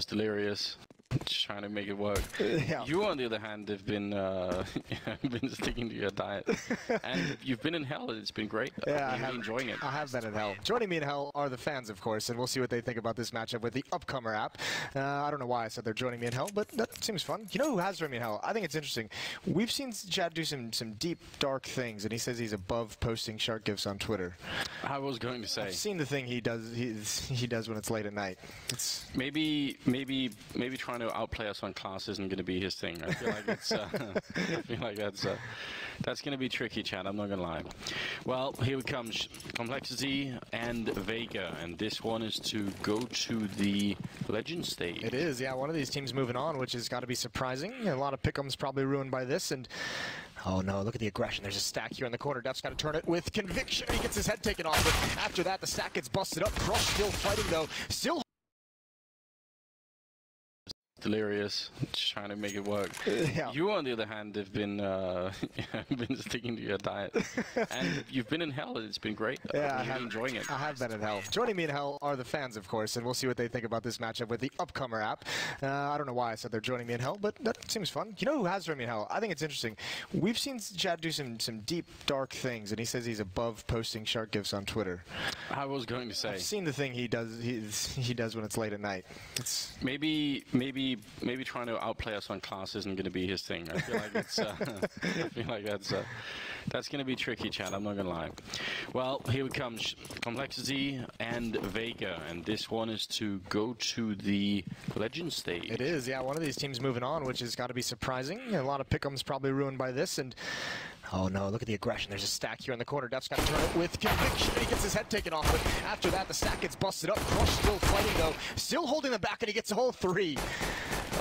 Delirious. Just trying to make it work. Yeah. You, on the other hand, have been been sticking to your diet, and you've been in hell. It's been great. Yeah, I'm really enjoying it. I have been in hell. Joining me in hell are the fans, of course, and we'll see what they think about this matchup with the Upcomer app. I don't know why I said they're joining me in hell, but that seems fun. You know who has joined me in hell? I think it's interesting. We've seen Chad do some deep, dark things, and he says he's above posting shark gifs on Twitter. I was going to say. I've seen the thing he does. He does when it's late at night. It's maybe trying to outplay us on class isn't going to be his thing. I feel like it's. I feel like that's going to be tricky, Chad. I'm not going to lie. Well, here it comes. Complexity and Vega, and this one is to go to the Legend stage. It is, yeah. One of these teams moving on, which has got to be surprising. A lot of pick'ems probably ruined by this, and oh no, look at the aggression. There's a stack here in the corner. Def's got to turn it with conviction. He gets his head taken off, but after that, the stack gets busted up. Crush still fighting though. Still Delirious. Just trying to make it work. Yeah. You, on the other hand, have been been sticking to your diet, and you've been in hell. It's been great. Yeah, I'm really enjoying it. I have been in hell. Joining me in hell are the fans, of course, and we'll see what they think about this matchup with the Upcomer app. I don't know why I said they're joining me in hell, but that seems fun. You know who has joined me in hell? I think it's interesting. We've seen Chad do some deep, dark things, and he says he's above posting shark gifs on Twitter. I was going to say. I've seen the thing he does. He does when it's late at night. It's maybe trying to outplay us on class isn't going to be his thing. I feel like it's. I feel like that's going to be tricky, Chad. I'm not going to lie. Well, here it comes. Complexity and Vega, and this one is to go to the Legend stage. It is, yeah. One of these teams moving on, which has got to be surprising. A lot of pick'ems probably ruined by this, and oh no, look at the aggression. There's a stack here in the corner. Def's got to turn it with conviction. He gets his head taken off, but after that, the stack gets busted up. Crush still fighting though, still holding them back, and he gets a whole 3.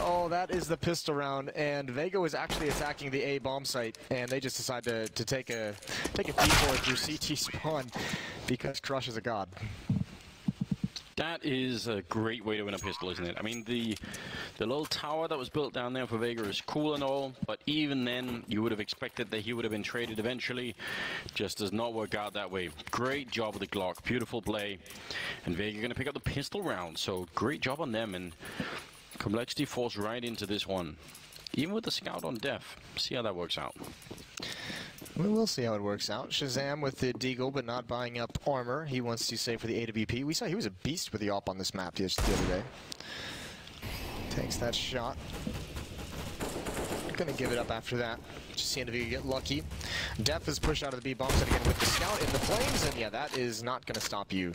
Oh, that is the pistol round, and Vega was actually attacking the A bomb site, and they just decided to take a detour through CT spawn because Crush is a god. That is a great way to win a pistol, isn't it? I mean, the little tower that was built down there for Vega is cool and all, but even then, you would have expected that he would have been traded eventually. Just does not work out that way. Great job with the Glock, beautiful play, and Vega going to pick up the pistol round. So great job on them, and Complexity falls right into this one. Even with the scout on Def, see how that works out. We will see how it works out. Shazam with the Deagle, but not buying up armor. He wants to save for the AWP. We saw he was a beast with the AWP on this map the other day. Takes that shot. Gonna give it up after that. Just seeing if he can get lucky. Def is pushed out of the B bomb set again with the scout in the flames, and yeah, that is not gonna stop you.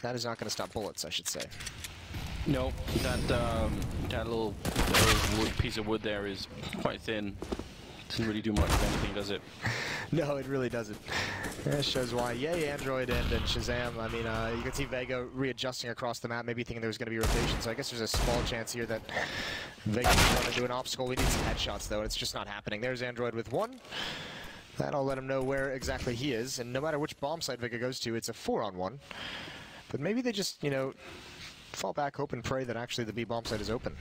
That is not gonna stop bullets, I should say. No, that little piece of wood there is quite thin. Doesn't really do much of anything, does it? No, it really doesn't. That shows why. Yay, Android and Shazam. I mean, you can see Vega readjusting across the map, maybe thinking there was going to be rotation. So I guess there's a small chance here that Vega's going to do an obstacle. We need some headshots, though. It's just not happening. There's Android with 1. That'll let him know where exactly he is. And no matter which bomb site Vega goes to, it's a 4-on-1. But maybe they just, you know, fall back, hope and pray that actually the B bomb site is open.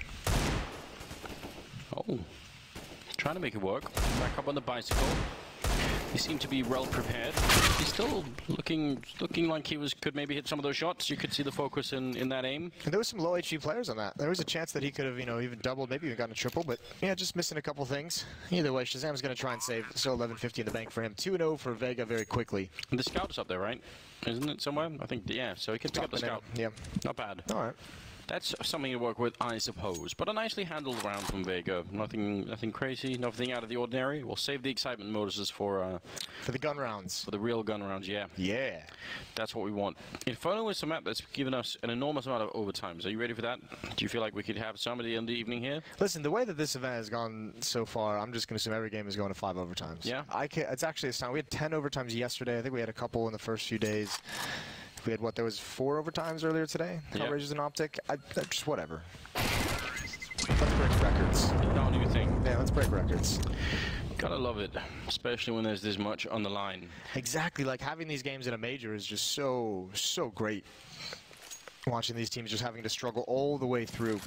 Oh. Trying to make it work. Back up on the bicycle. He seemed to be well prepared. He's still looking like he could maybe hit some of those shots. You could see the focus in that aim. And there was some low HP players on that. There was a chance that he could have, you know, even doubled, maybe even gotten a triple, but yeah, just missing a couple things. Either way, Shazam's going to try and save. So 1150 in the bank for him. 2-0 for Vega very quickly. And the scout is up there, right? Isn't it somewhere? I think, yeah. So he can pick up the scout. Yeah. Not bad. All right. That's something to work with, I suppose. But a nicely handled round from Vega. Nothing crazy, nothing out of the ordinary. We'll save the excitement moduses for the gun rounds. For the real gun rounds, yeah. Yeah. That's what we want. Inferno is a map that's given us an enormous amount of overtimes. Are you ready for that? Do you feel like we could have some at the end of the evening here? Listen, the way that this event has gone so far, I'm just going to assume every game is going to 5 overtimes. Yeah. It's actually astounding. We had 10 overtimes yesterday. I think we had a couple in the first few days. We had what? There was 4 overtimes earlier today. Outrageous and Optic. Just whatever. Let's break records. Not a new thing. Yeah, let's break records. Gotta love it, especially when there's this much on the line. Exactly. Like having these games in a major is just so great. Watching these teams just having to struggle all the way through.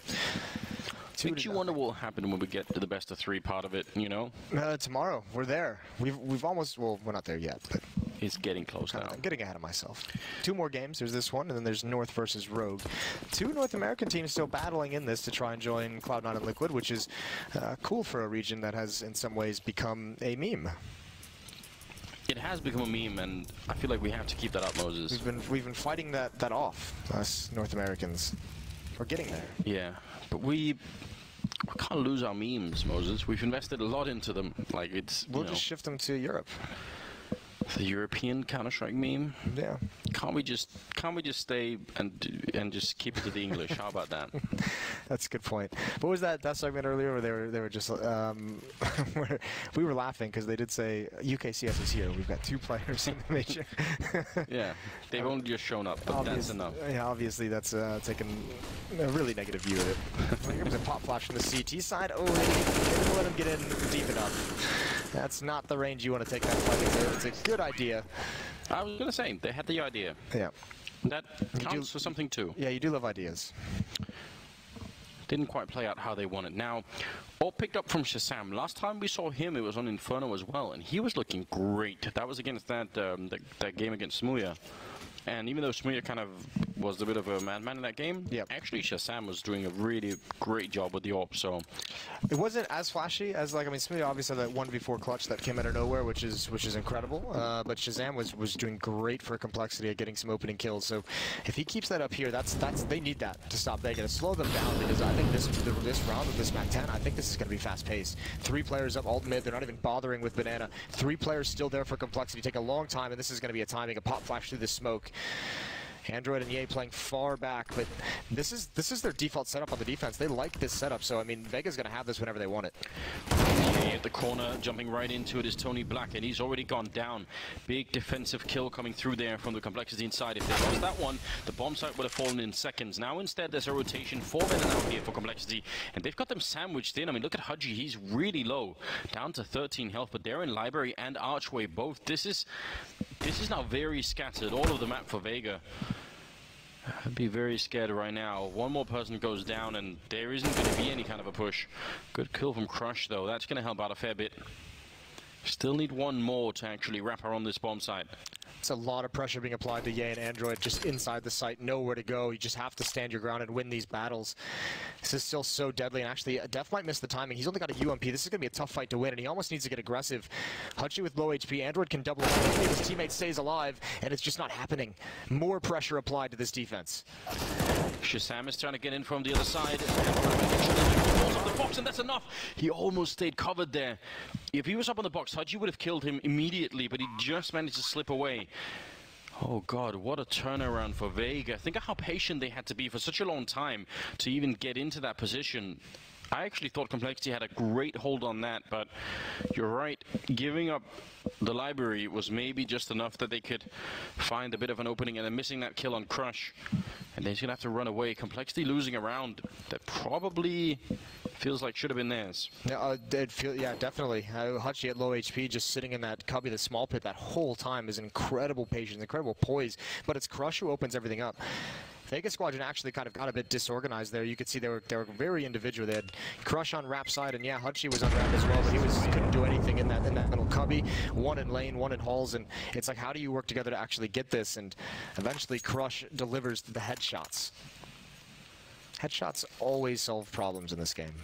Makes you wonder what will happen when we get to the best of 3 part of it, you know? Tomorrow, we're there. We've almost, well, we're not there yet, but It's getting close now. I'm getting ahead of myself. 2 more games. There's this one, and then there's North versus Rogue. 2 North American teams still battling in this to try and join Cloud9 and Liquid, which is cool for a region that has, in some ways, become a meme. It has become a meme, and I feel like we have to keep that up, Moses. We've been fighting that off, us North Americans. We're getting there. Yeah, but we can't lose our memes, Moses. We've invested a lot into them. Like, it's, We'll just shift them to Europe. The European Counter-Strike meme. Yeah. Can't we just stay and just keep it to the English? How about that? That's a good point. What was that segment earlier where they were just where we were laughing because they did say UKCS is here. We've got 2 players in the major. Yeah, they've only just shown up, but that's enough. Yeah, obviously that's taken a really negative view of it. Here comes a pop flash from the CT side. Oh, they didn't let him get in deep enough. That's not the range you want to take that fight. It's a good idea. I was going to say, they had the idea. Yeah. That counts for something too. Yeah, you do love ideas. Didn't quite play out how they wanted. Now, all picked up from Shazam. Last time we saw him, it was on Inferno as well, and he was looking great. That was against that game against Smuya. And even though Smuya kind of was a bit of a madman in that game, actually Shazam was doing a really great job with the AWP, so... It wasn't as flashy as, like, I mean, Smuya obviously had that 1v4 clutch that came out of nowhere, which is incredible, but Shazam was doing great for Complexity at getting some opening kills, so if he keeps that up here, they need that to stop Vega, to slow them down, because I think this round of this MAC-10, I think this is going to be fast-paced. 3 players up ult mid, they're not even bothering with Banana. 3 players still there for Complexity, take a long time, and this is going to be a timing, a pop flash through the smoke. Android and Ye playing far back, but this is their default setup on the defense. They like this setup, so I mean, Vega's going to have this whenever they want it. At the corner, jumping right into it is Tony Black, and he's already gone down. Big defensive kill coming through there from the Complexity inside. If they lost that one, the bomb site would have fallen in seconds. Now instead, there's a rotation, 4 men out here for Complexity, and they've got them sandwiched in. I mean, look at Hudgy, he's really low, down to 13 health, but they're in Library and Archway both. This is now very scattered, all of the map for Vega. I'd be very scared right now. One more person goes down and there isn't going to be any kind of a push. Good kill from Crush though, that's going to help out a fair bit. Still need 1 more to actually wrap around this bomb site. It's a lot of pressure being applied to Ye and Android just inside the site, nowhere to go. You just have to stand your ground and win these battles. This is still so deadly, and actually, Def might miss the timing. He's only got a UMP. This is going to be a tough fight to win, and he almost needs to get aggressive. Hutchie with low HP. Android can double it. His teammate stays alive, and it's just not happening. More pressure applied to this defense. Shazam is trying to get in from the other side. On the box, and that's enough. He almost stayed covered there. If he was up on the box, Hudgy would have killed him immediately, but he just managed to slip away. Oh god, what a turnaround for Vega. Think of how patient they had to be for such a long time to even get into that position. I actually thought Complexity had a great hold on that, but you're right, giving up the Library was maybe just enough that they could find a bit of an opening, and then missing that kill on Crush. And they're going to have to run away. Complexity losing a round that probably feels like should have been theirs. Yeah, definitely. Hutchie at low HP, just sitting in that cubby, the small pit, that whole time is incredible patience, incredible poise. But it's Crush who opens everything up. Vegas Squadron actually kind of got a bit disorganized there. You could see they were very individual. They had Crush on Rap side, and yeah, Hutchie was on Rap as well, but he couldn't do anything in that little cubby. 1 in lane, 1 in halls, and it's like, how do you work together to actually get this? And eventually Crush delivers the headshots. Headshots always solve problems in this game.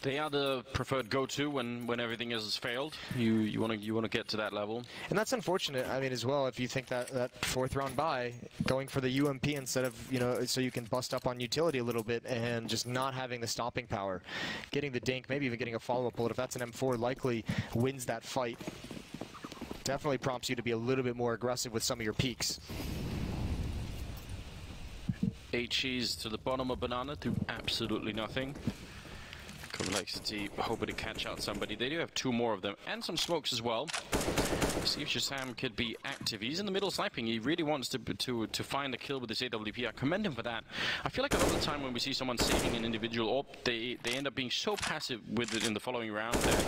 They are the preferred go-to when everything has failed. You want to get to that level, and that's unfortunate. I mean, as well, if you think that 4th round buy, going for the UMP instead of, you know, so you can bust up on utility a little bit, and just not having the stopping power, getting the dink, maybe even getting a follow-up bullet. If that's an M4, likely wins that fight. Definitely prompts you to be a little bit more aggressive with some of your peaks. 8 cheese to the bottom of Banana to absolutely nothing. Complexity hoping to catch out somebody. They do have 2 more of them and some smokes as well. See if Shazam could be active. He's in the middle sniping. He really wants to find a kill with this AWP. I commend him for that. I feel like a lot of the time when we see someone saving an individual AWP, they end up being so passive with it in the following round that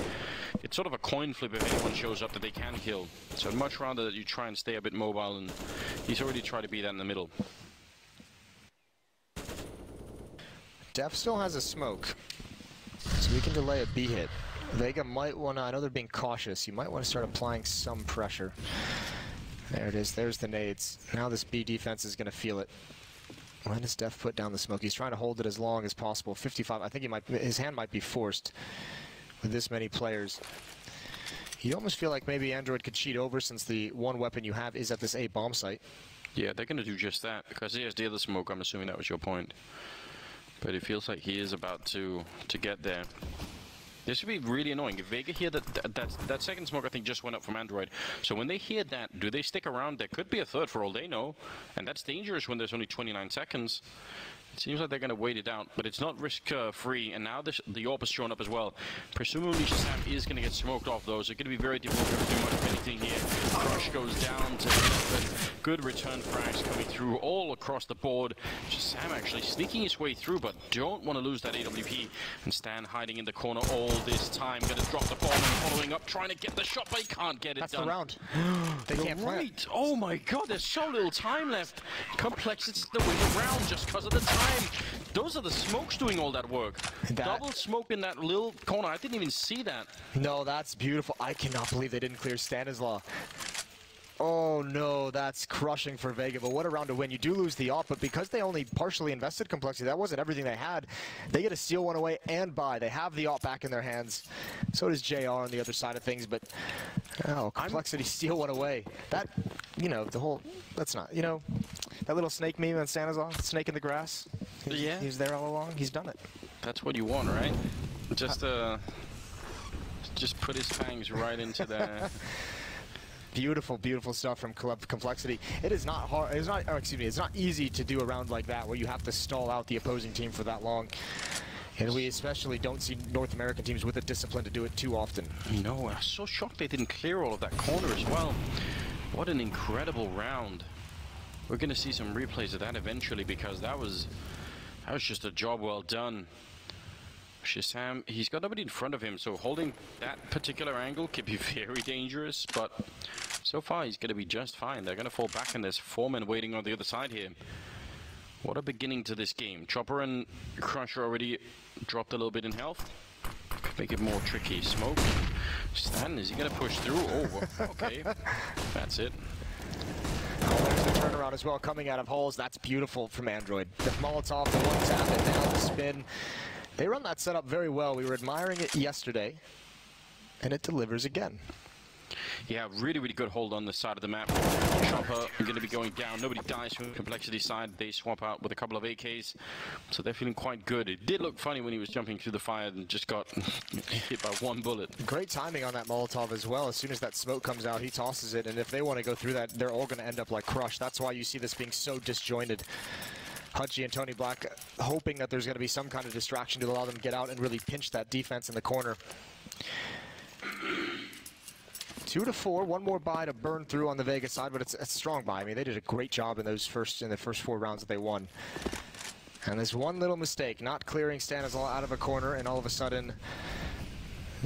it's sort of a coin flip if anyone shows up that they can kill. So I'd much rather that you try and stay a bit mobile, and he's already tried to be that in the middle. Def still has a smoke, so we can delay a B hit. Vega might want to, I know they're being cautious, you might want to start applying some pressure. There it is, there's the nades. Now this B defense is going to feel it. When does Def put down the smoke? He's trying to hold it as long as possible. 55, I think his hand might be forced with this many players. You almost feel like maybe Android could cheat over since the one weapon you have is at this A bomb site. Yeah, they're going to do just that, because he has the other smoke. I'm assuming that was your point. But it feels like he is about to get there. This would be really annoying. If Vega hear that second smoke, I think, just went up from Android. So when they hear that, do they stick around? There could be a third for all they know. And that's dangerous when there's only 29 seconds. It seems like they're going to wait it out, but it's not risk-free. And now the AWP is showing up as well. Presumably, Shazam is going to get smoked off, though. So it's going to be very difficult to do much of anything here. Crush goes down to good return frags coming through all across the board. Shazam actually sneaking his way through, but don't want to lose that AWP. And Stan hiding in the corner all this time. Going to drop the bomb and following up, trying to get the shot, but he can't get it That's done. That's the round. They can't play it. Oh my god, there's so little time left. Complexity's the way around just because of the time. Those are the smokes doing all that work. Double smoke in that little corner. I didn't even see that. No, that's beautiful. I cannot believe they didn't clear Stanislaw. Oh no, that's crushing for Vega, but what a round to win. You do lose the AWP, but because they only partially invested Complexity, that wasn't everything they had. They get to steal one away and buy. They have the AWP back in their hands. So does JR on the other side of things, but Complexity steal one away. That, you know, the whole, that's not, you know, that little snake meme on Stanislaw, snake in the grass. Yeah. He's there all along. He's done it. That's what you want, right? Just put his fangs right into the... Beautiful, beautiful stuff from Complexity. It is not hard. It's not. Oh, excuse me. It's not easy to do a round like that where you have to stall out the opposing team for that long. And we especially don't see North American teams with the discipline to do it too often. No, I'm so shocked they didn't clear all of that corner as well. What an incredible round. We're going to see some replays of that eventually because that was just a job well done. Shazam, he's got nobody in front of him, so holding that particular angle could be very dangerous, but so far he's going to be just fine. They're going to fall back, and there's 4 men waiting on the other side here. What a beginning to this game. Chopper and Crusher already dropped a little bit in health. Could make it more tricky. Smoke. Stan, is he going to push through? Oh, okay. That's it. Oh, there's the turnaround as well coming out of holes. That's beautiful from Android. The Molotov, the one tap, and now the spin. They run that setup very well. We were admiring it yesterday, and it delivers again. Yeah, really, really good hold on the side of the map. Chopper going to be going down. Nobody dies from Complexity side. They swap out with a couple of AKs, so they're feeling quite good. It did look funny when he was jumping through the fire and just got hit by one bullet. Great timing on that Molotov as well. As soon as that smoke comes out, he tosses it, and if they want to go through that, they're all going to end up like Crush. That's why you see this being so disjointed. Hutchie and Tony Black hoping that there's going to be some kind of distraction to allow them to get out and really pinch that defense in the corner. 2-4, one more buy to burn through on the Vegas side, but it's a strong buy. I mean, they did a great job in the first 4 rounds that they won. And there's one little mistake, not clearing Stanislaw out of a corner, and all of a sudden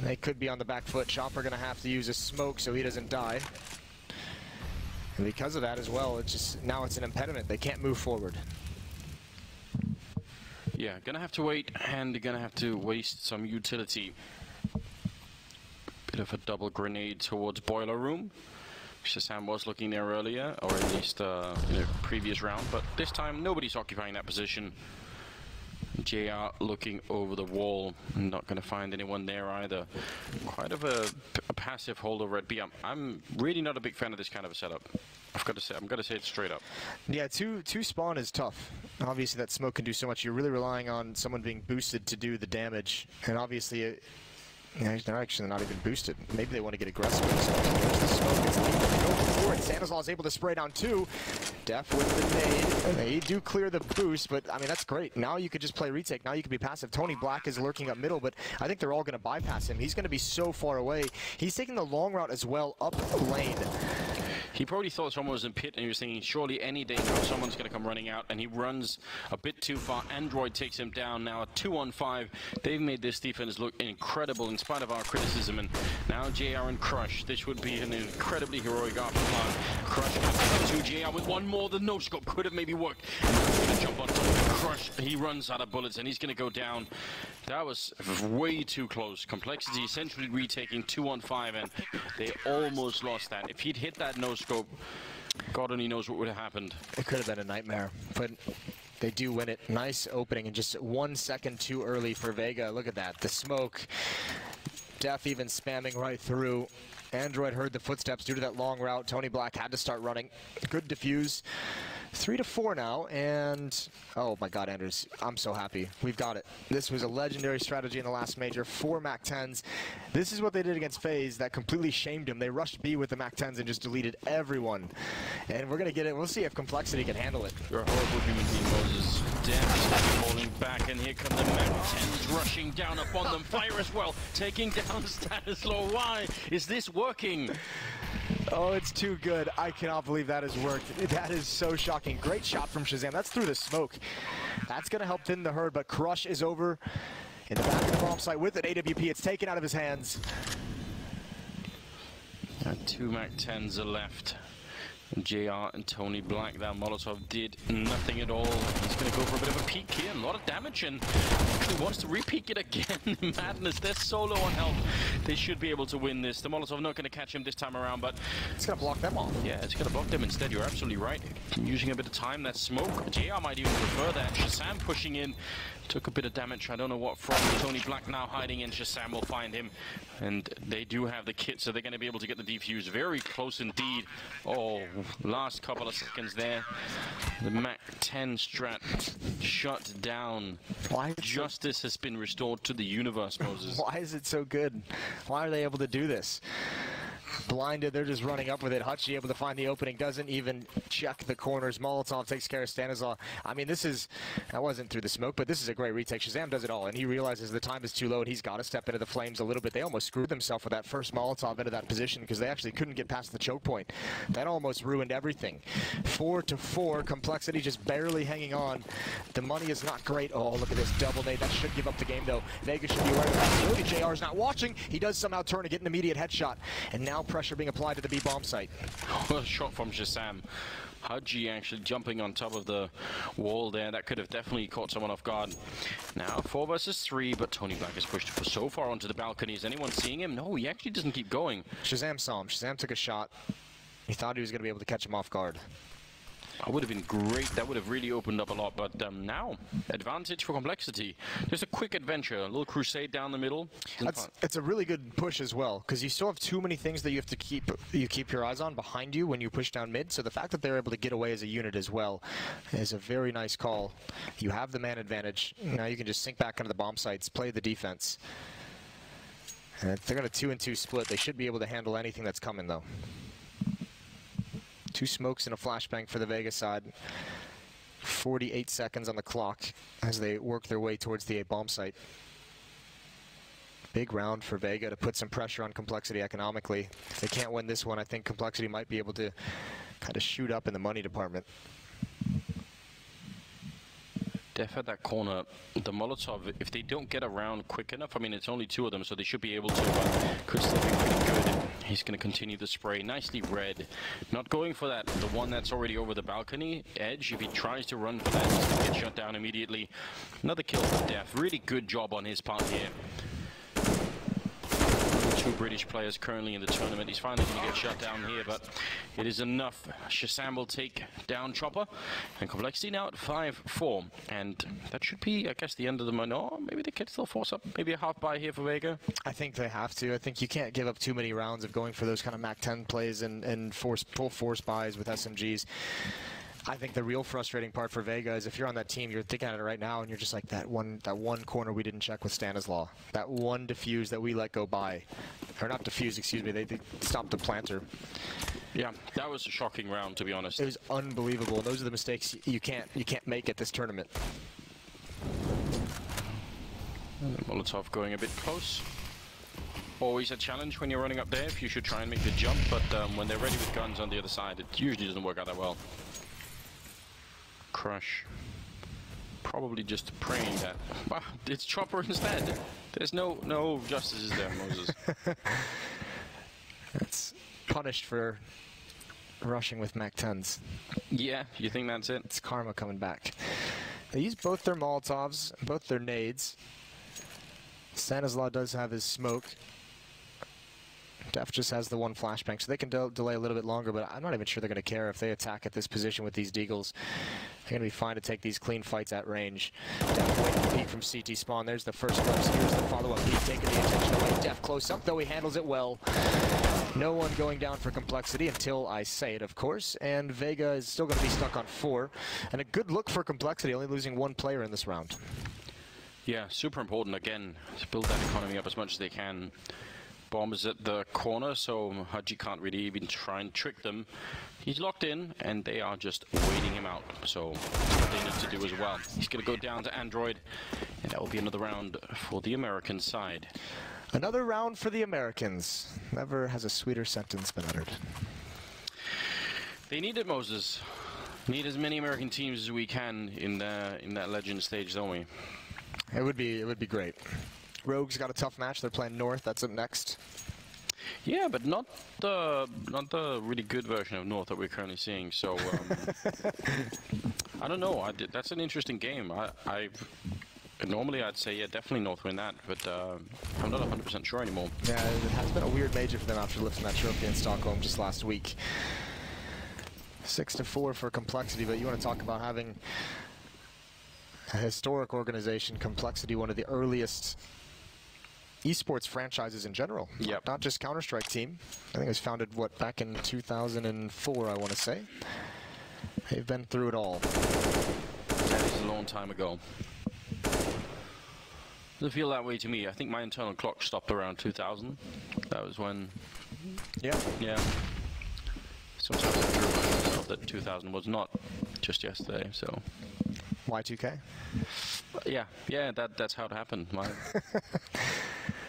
they could be on the back foot. Chopper going to have to use a smoke so he doesn't die. And because of that as well, it's just now it's an impediment. They can't move forward. Yeah, gonna have to wait, and they're gonna have to waste some utility. Bit of a double grenade towards Boiler Room. Shazam was looking there earlier, or at least in a previous round, but this time nobody's occupying that position. JR looking over the wall, not going to find anyone there either. Quite of a passive holdover at B. I'm really not a big fan of this kind of a setup. I've got to say, I'm going to say it straight up. Yeah, two spawn is tough. Obviously, that smoke can do so much. You're really relying on someone being boosted to do the damage, and obviously, they're actually not even boosted. Maybe they want to get aggressive. There's the smoke. It's leaving to go for it. Stanislaw is able to spray down 2. Def with the nade. They do clear the boost, but I mean, that's great. Now you could just play retake. Now you can be passive. Tony Black is lurking up middle, but I think they're all going to bypass him. He's going to be so far away. He's taking the long route as well up lane. He probably thought someone was in pit, and he was thinking, surely any day now someone's going to come running out, and he runs a bit too far. Android takes him down now at 2-on-5. They've made this defense look incredible in spite of our criticism, and now JR and Crush. This would be an incredibly heroic aftermath. Crush comes to JR with one more. The no-scope could have maybe worked. And now he's going to jump on top of Crush. he runs out of bullets and he's going to go down. That was way too close. Complexity essentially retaking 2 on 5, and they almost lost that. If he'd hit that no-scope, God only knows what would have happened. It could have been a nightmare, but they do win it. Nice opening, and just 1 second too early for Vega. Look at that, the smoke. Def even spamming right through. Android heard the footsteps due to that long route. Tony Black had to start running. Good defuse. 3-4 now, and oh my God, Anders, I'm so happy. We've got it. This was a legendary strategy in the last major. 4 MAC-10s. This is what they did against FaZe that completely shamed him. They rushed B with the MAC-10s and just deleted everyone. And we're gonna get it. We'll see if Complexity can handle it. You're a horrible human being, Moses. Def falling back, and here come the MAC-10s rushing down upon them. Fire as well, taking down Stanislaw. Why is this working? Oh, it's too good. I cannot believe that has worked. That is so shocking. Great shot from Shazam. That's through the smoke. That's going to help thin the herd, but Crush is over in the back of the bomb site with an AWP. It's taken out of his hands. 2 MAC-10s are left. JR and Tony Black, that Molotov did nothing at all. He's going to go for a bit of a peek here. A lot of damage, and he wants to re-peek it again. Madness, they're so low on health. They should be able to win this. The Molotov not going to catch him this time around, but it's going to block them off. Yeah, it's going to block them instead. You're absolutely right. Using a bit of time, that smoke. JR might even prefer that. Shazam pushing in. Took a bit of damage. I don't know what from. Tony Black now hiding in. Shazam will find him. And they do have the kit, so they're going to be able to get the defuse. Very close indeed. Oh, last couple of seconds there. The MAC-10 strat shut down. Why? Justice has been restored to the universe, Moses. Why is it so good? Why are they able to do this? Blinded, they're just running up with it. Hutchie able to find the opening, doesn't even check the corners. Molotov takes care of Stanislaw. I mean, that wasn't through the smoke, but this is a great retake. Shazam does it all, and he realizes the time is too low, and he's got to step into the flames a little bit. They almost screwed themselves with that first Molotov into that position because they actually couldn't get past the choke point. That almost ruined everything. 4-4, Complexity just barely hanging on. The money is not great. Oh, look at this double nade. That should give up the game, though. Vegas should be aware of the possibility. JR's not watching. He does somehow turn to get an immediate headshot, and now pressure being applied to the B bomb site. What a shot from Shazam. Haji actually jumping on top of the wall there. That could have definitely caught someone off guard. Now 4 versus 3, but Tony Black is pushed so far onto the balcony. Is anyone seeing him? No, he actually doesn't keep going. Shazam saw him. Shazam took a shot. He thought he was going to be able to catch him off guard. That would have been great. That would have really opened up a lot. But now, advantage for Complexity. Just a quick adventure, a little crusade down the middle. It's a really good push as well, because you still have too many things that you have to keep your eyes on behind you when you push down mid. So the fact that they're able to get away as a unit as well is a very nice call. You have the man advantage. Now you can just sink back into the bomb sites, play the defense. And if they're going to 2-2 split, they should be able to handle anything that's coming, though. 2 smokes and a flashbang for the Vegas side. 48 seconds on the clock as they work their way towards the A bomb site. Big round for Vega to put some pressure on Complexity economically. If they can't win this one, I think Complexity might be able to kind of shoot up in the money department. Def at that corner, the Molotov, if they don't get around quick enough, I mean, it's only 2 of them, so they should be able to, could still be pretty good. He's going to continue the spray, nicely read. Not going for that, the one that's already over the balcony edge. If he tries to run for that, he's going to get shut down immediately. Another kill for Def. Really good job on his part here. 2 British players currently in the tournament. He's finally going to get shut down here, but it is enough. Shazam will take down Chopper, and Complexity now at 5-4, and that should be, I guess, the end of the month. No, maybe they can still force up. Maybe a half buy here for Vega. I think they have to. I think you can't give up too many rounds of going for those kind of MAC-10 plays and full force buys with SMGs. I think the real frustrating part for Vega is if you're on that team, you're thinking at it right now, and you're just like, that one corner we didn't check with Stanislaw. That one defuse that we let go by. Or not defuse, excuse me, they stopped the planter. Yeah, that was a shocking round, to be honest. It was unbelievable. Those are the mistakes you can't make at this tournament. Molotov going a bit close. Always a challenge when you're running up there if you should try and make the jump, but when they're ready with guns on the other side, it usually doesn't work out that well. Crush. Probably just praying that. Wow, it's Chopper instead. There's no justices there, Moses. That's punished for rushing with MAC-10s. Yeah, you think that's it? It's karma coming back. They use both their Molotovs, both their nades. Stanislaw does have his smoke. Def just has the one flashbang, so they can delay a little bit longer, but I'm not even sure they're going to care if they attack at this position with these Deagles. They're going to be fine to take these clean fights at range. Def waiting to peek from CT spawn. There's the first glimpse. Here's the follow-up peek, taking the attention away. Def close up, though he handles it well. No one going down for Complexity until I say it, of course, and Vega is still going to be stuck on 4. And a good look for Complexity, only losing 1 player in this round. Yeah, super important, again, to build that economy up as much as they can. Bomb is at the corner, so Haji can't really even try and trick them. He's locked in, and they are just waiting him out. So that's what they need to do as well. He's going to go down to Android, and that will be another round for the American side. Another round for the Americans. Never has a sweeter sentence been uttered. They need it, Moses. Need as many American teams as we can in that legend stage, don't we? It would be great. Rogue's got a tough match. They're playing North. That's up next. Yeah, but not the really good version of North that we're currently seeing. So I don't know. That's an interesting game. Normally I'd say definitely North win that, but I'm not 100% sure anymore. Yeah, it has been a weird major for them after lifting that trophy in Stockholm just last week. 6-4 for Complexity, but you want to talk about having a historic organization, Complexity, one of the earliest esports franchises in general. Yep. Not just Counter-Strike team. I think it was founded, back in 2004, I want to say. They've been through it all. That is a long time ago. Doesn't feel that way to me. I think my internal clock stopped around 2000. That was when... Yeah. Yeah. Sometimes I remind myself that 2000 was not just yesterday, so... Y2K? Yeah, that's how it happened.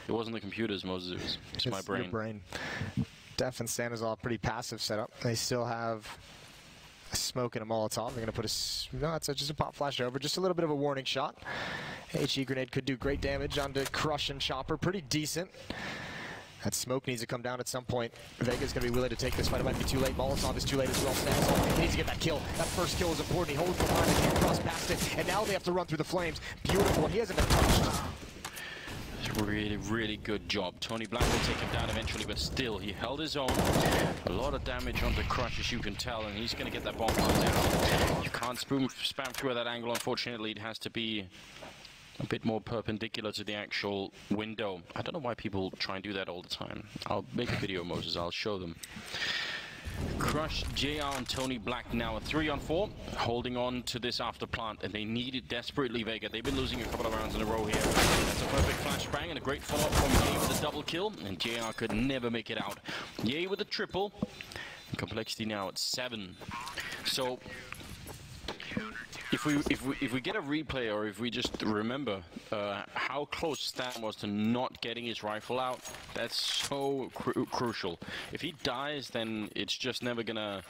It wasn't the computers, Moses, it was just my brain. Your brain. Def and Stanislaw, pretty passive setup. They still have a smoke and a Molotov. They're going to put it's just a pop flash over. Just a little bit of a warning shot. HE grenade could do great damage onto Crush and Chopper. Pretty decent. That smoke needs to come down at some point. Vega's going to be willing to take this fight. It might be too late. Molotov is too late as well. Stanislaw needs to get that kill. That first kill is important. He holds the line and can't cross past it. And now they have to run through the flames. Beautiful. And he hasn't been touched. Really, really good job. Tony Black will take him down eventually, but still, he held his own. A lot of damage onto Crush, as you can tell, and he's going to get that bomb down. You can't spam through at that angle, unfortunately. It has to be a bit more perpendicular to the actual window. I don't know why people try and do that all the time. I'll make a video, Moses. I'll show them. Crush, JR, and Tony Black now a 3-on-4, holding on to this after plant, and they need it desperately, Vega. They've been losing a couple of rounds in a row here. That's a perfect flashbang and a great follow-up from Ye with a double kill, and JR could never make it out. Ye with a triple, and Complexity now at 7. So if we get a replay, or if we just remember how close Stan was to not getting his rifle out, that's so crucial. If he dies, then it's just never gonna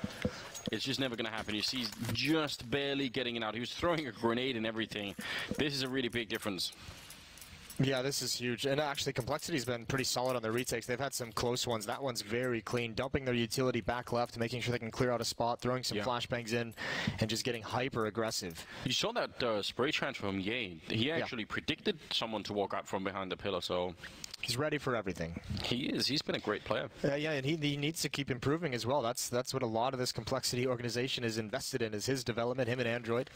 happen. You see, he's just barely getting it out. He was throwing a grenade and everything. This is a really big difference. Yeah, this is huge. And actually, Complexity's been pretty solid on their retakes. They've had some close ones. That one's very clean. Dumping their utility back left, making sure they can clear out a spot, throwing some flashbangs in, and just getting hyper-aggressive. You saw that spray transfer from Ye. He actually predicted someone to walk out from behind the pillar, so... He's ready for everything. He is. He's been a great player. Yeah, and he needs to keep improving as well. That's what a lot of this Complexity organization is invested in, is his development, him and Android.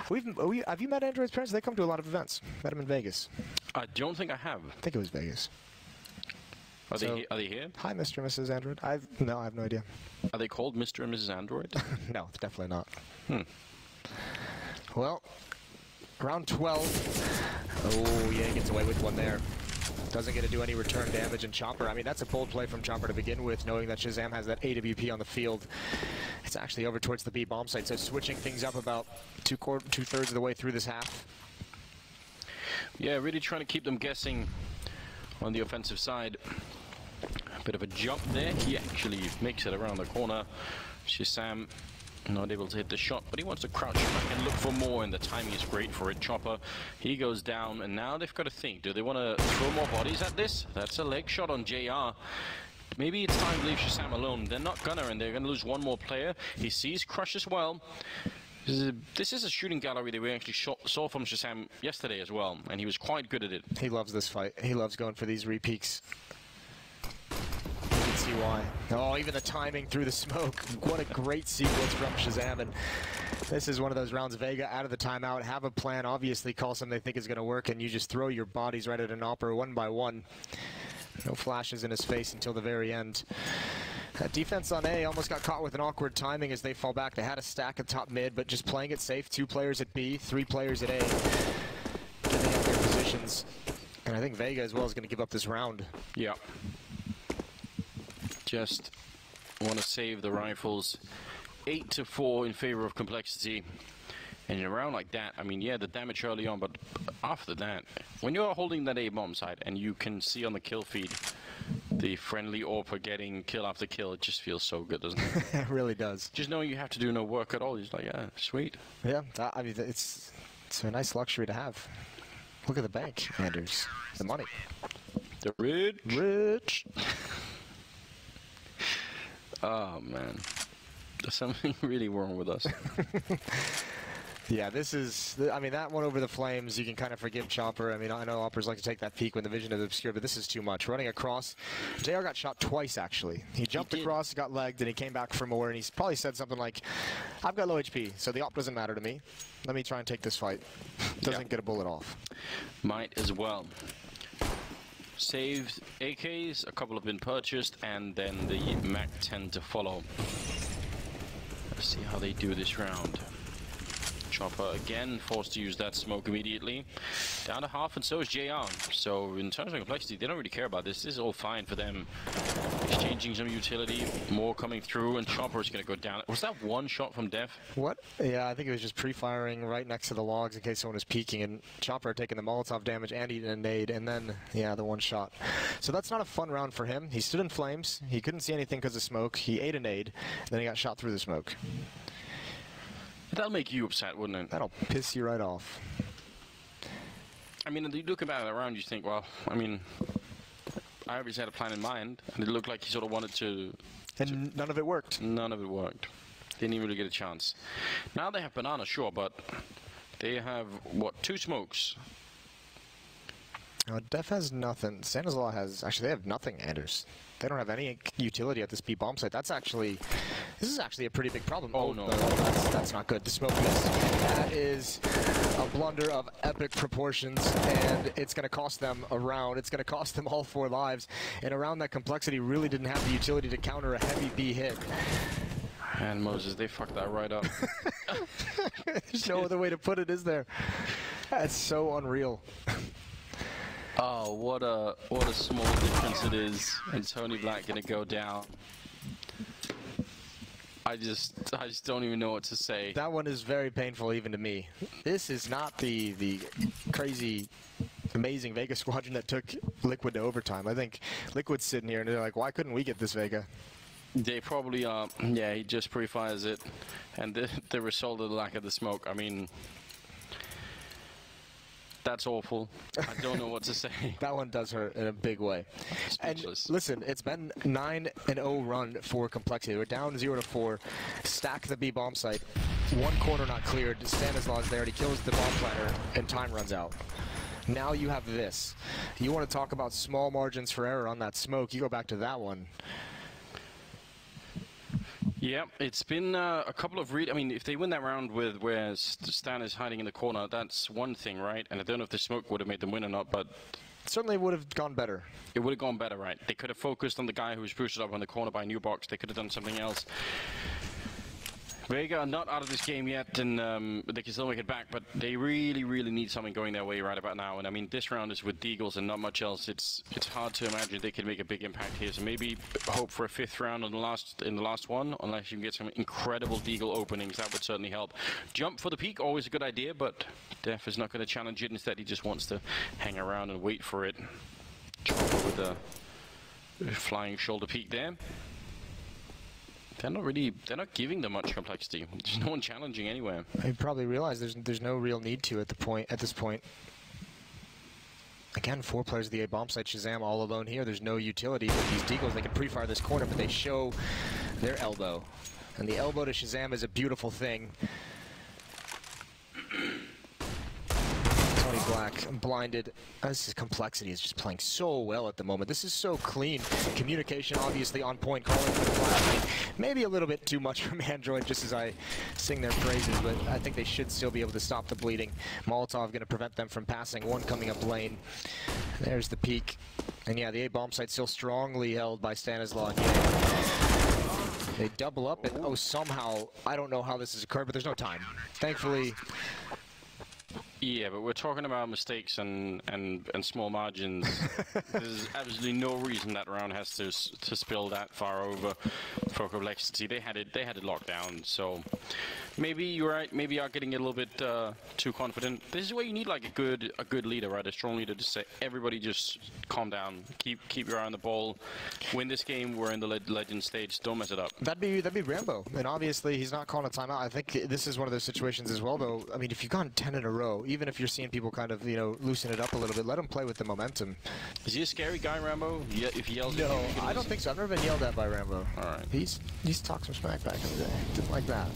Have you met Android's parents? They come to a lot of events. Met him in Vegas. I don't think I have. I think it was Vegas. Are they here? Hi, Mr. and Mrs. Android. I have no idea. Are they called Mr. and Mrs. Android? No, definitely not. Well, round 12. Oh, yeah, he gets away with one there. Doesn't get to do any return damage, and Chopper, I mean, that's a bold play from Chopper to begin with, knowing that Shazam has that AWP on the field. It's actually over towards the B bomb site, so switching things up about two-thirds of the way through this half. Yeah, really trying to keep them guessing on the offensive side. A bit of a jump there. He actually makes it around the corner. Shazam not able to hit the shot, but he wants to crouch back and look for more, and the timing is great for it. Chopper, he goes down, and now they've got to think. Do they want to throw more bodies at this? That's a leg shot on JR. Maybe it's time to leave Shazam alone. They're not gonna, and they're gonna lose one more player. He sees Crush as well. This is a shooting gallery that we actually saw from Shazam yesterday as well, and he was quite good at it. He loves this fight. He loves going for these repeaks. You can see why. Oh, even the timing through the smoke. What a great sequence from Shazam. And this is one of those rounds. Vega out of the timeout, have a plan, obviously call something they think is going to work, and you just throw your bodies right at an Opera one by one. No flashes in his face until the very end. That defense on A almost got caught with an awkward timing as they fall back. They had a stack at top mid, but just playing it safe. 2 players at B, 3 players at A. Giving up their positions. And I think Vega as well is going to give up this round. Yeah. Just want to save the rifles. 8-4 in favor of Complexity. And in a round like that, I mean, yeah, the damage early on, but after that, when you're holding that A bomb site and you can see on the kill feed the friendly AWPer getting kill after kill, it just feels so good, doesn't it? It really does. Just knowing you have to do no work at all, it's like, yeah, sweet. Yeah, I mean, it's a nice luxury to have. Look at the bank, Anders. The money. The rich. Rich. Oh, man. There's something really wrong with us. Yeah, this is, I mean, that one over the flames, you can kind of forgive Chopper. I mean, I know Oppers like to take that peek when the vision is obscured, but this is too much. Running across, JR got shot twice, actually. He jumped across, got legged, and he came back for more, and he's probably said something like, I've got low HP, so the op doesn't matter to me. Let me try and take this fight. Doesn't get a bullet off. Might as well. Saved AKs, a couple have been purchased, and then the MAC-10 to follow. Let's see how they do this round. Chopper again forced to use that smoke immediately. Down to half, and so is JR. So in terms of Complexity, they don't really care about this. This is all fine for them. Exchanging some utility, more coming through, and Chopper is going to go down. Was that one shot from Def? What? Yeah, I think it was just pre-firing right next to the logs in case someone was peeking, and Chopper taking the Molotov damage and eating a nade, and then, yeah, the one shot. So that's not a fun round for him. He stood in flames. He couldn't see anything because of smoke. He ate a nade, then he got shot through the smoke. That'll make you upset, wouldn't it? That'll piss you right off. I mean, you look about it around, you think, well, I mean, I obviously had a plan in mind, and it looked like he sort of wanted to... And none of it worked. None of it worked. Didn't even really get a chance. Now they have Banana, sure, but they have, what, 2 smokes? Def has nothing. Stanislaw has... Actually, they have nothing, Anders. They don't have any utility at this B bomb site. That's actually... This is actually a pretty big problem. Oh, no. That's not good. The smoke missed. That is a blunder of epic proportions, and it's going to cost them a round. It's going to cost them all 4 lives. And around that Complexity really didn't have the utility to counter a heavy B hit. And Moses, they fucked that right up. There's no other way to put it, is there? That's so unreal. Oh, what a small difference it is. And Tony Black gonna go down. I just don't even know what to say. That one is very painful even to me. This is not the crazy, amazing Vega squadron that took Liquid to overtime. I think Liquid's sitting here and they're like, why couldn't we get this Vega? They probably are. Yeah, he just pre-fires it. And the result of the lack of the smoke, I mean... That's awful. I don't know what to say. That one does hurt in a big way. Speechless. And listen, it's been 9-0 run for Complexity. We're down 0-4. Stack the B bomb site. One corner not cleared. Stanislaw is there. He kills the bomb planner, and time runs out. Now you have this. You want to talk about small margins for error on that smoke? You go back to that one. Yeah, it's been a couple of I mean, if they win that round with where Stan is hiding in the corner, that's one thing, right? And I don't know if the smoke would have made them win or not, but... Certainly would have gone better. It would have gone better, right? They could have focused on the guy who was boosted up on the corner by a new box. They could have done something else. Vega are not out of this game yet, and they can still make it back, but they really, really need something going their way right about now. And I mean, this round is with Deagles and not much else. It's hard to imagine they can make a big impact here. So maybe hope for a 5th round in the last one, unless you can get some incredible Deagle openings. That would certainly help. Jump for the peak, always a good idea, but Def is not going to challenge it. Instead, he just wants to hang around and wait for it. Chopper with a flying shoulder peak there. They're not giving them much complexity. There's no one challenging anywhere. You probably realize there's no real need to at this point. Again, 4 players of the A bomb site. Shazam all alone here. There's no utility with these Deagles. They can pre-fire this corner, but they show their elbow. And the elbow to Shazam is a beautiful thing. Black blinded. This is Complexity is just playing so well at the moment. This is so clean. Communication obviously on point, calling for the flash. Maybe a little bit too much from Android just as I sing their praises, but I think they should still be able to stop the bleeding. Molotov going to prevent them from passing. One coming up lane. There's the peak. And yeah, the A bomb site still strongly held by Stanislaw and Jay. They double up and oh, somehow, I don't know how this has occurred, but there's no time. Thankfully. Yeah, but we're talking about mistakes and small margins. There's absolutely no reason that round has to spill that far over for Complexity. They had it locked down. So maybe you're right. Maybe you're getting a little bit too confident. This is where you need like a good leader, right? A strong leader to say, everybody just calm down, keep your eye on the ball, win this game. We're in the legend stage. Don't mess it up. That'd be Rambo, and obviously he's not calling a timeout. I think this is one of those situations as well, though. I mean, if you've gone 10 in a row, even if you're seeing people kind of, you know, loosen it up a little bit, let him play with the momentum. Is he a scary guy, Rambo? Yeah, if he yells. No, I don't think so. I've never been yelled at by Rambo. All right. He's talked some smack back in the day. Didn't like that.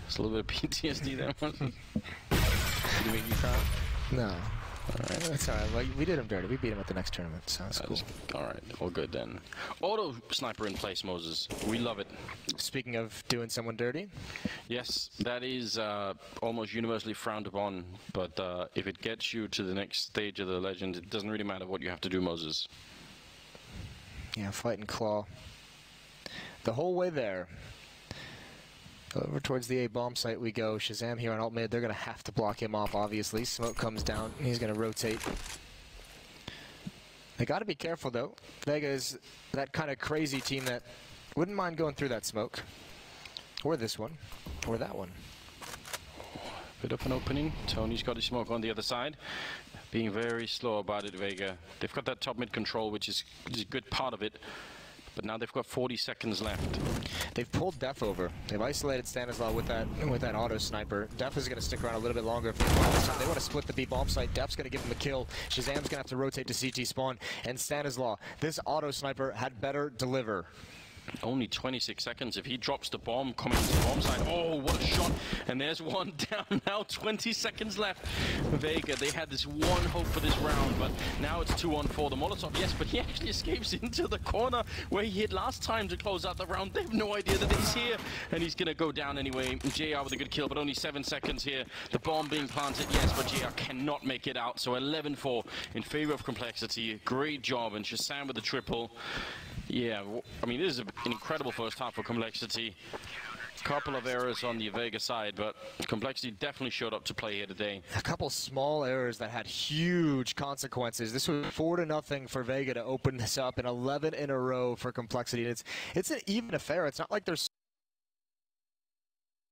It's a little bit of PTSD there. Did he make you cry? No. Alright, that's alright. Well, we did him dirty. We beat him at the next tournament, so that's cool. Alright, all good then. Auto sniper in place, Moses. We love it. Speaking of doing someone dirty? Yes, that is almost universally frowned upon, but if it gets you to the next stage of the legend, it doesn't really matter what you have to do, Moses. Yeah, fight and claw. The whole way there. Over towards the A bomb site we go. Shazam here on alt mid. They're going to have to block him off, obviously. Smoke comes down. He's going to rotate. They got to be careful, though. Vega is that kind of crazy team that wouldn't mind going through that smoke. Or this one. Or that one. Bit of an opening. Tony's got his smoke on the other side. Being very slow about it, Vega. They've got that top mid control, which is a good part of it. But now they've got 40 seconds left. They've pulled Def over. They've isolated Stanislaw with that auto sniper. Def is going to stick around a little bit longer. If they want to split the B bomb site, Def's going to give him a kill. Shazam's going to have to rotate to CT spawn. And Stanislaw, this auto sniper had better deliver. Only 26 seconds. If he drops the bomb coming to the bomb side, oh, what a shot. And there's one down now, 20 seconds left. Vega, they had this one hope for this round, but now it's 2-on-4. The Molotov, yes, but he actually escapes into the corner where he hit last time to close out the round. They have no idea that he's here, and he's going to go down anyway. JR with a good kill, but only 7 seconds here. The bomb being planted, yes, but JR cannot make it out. So 11-4 in favor of Complexity. Great job, and Shazam with the triple. Yeah, I mean, this is an incredible first half for Complexity. Couple of errors on the Vega side, but Complexity definitely showed up to play here today. A couple small errors that had huge consequences. This was 4-0 for Vega to open this up, and 11 in a row for Complexity. It's an even affair. It's not like there's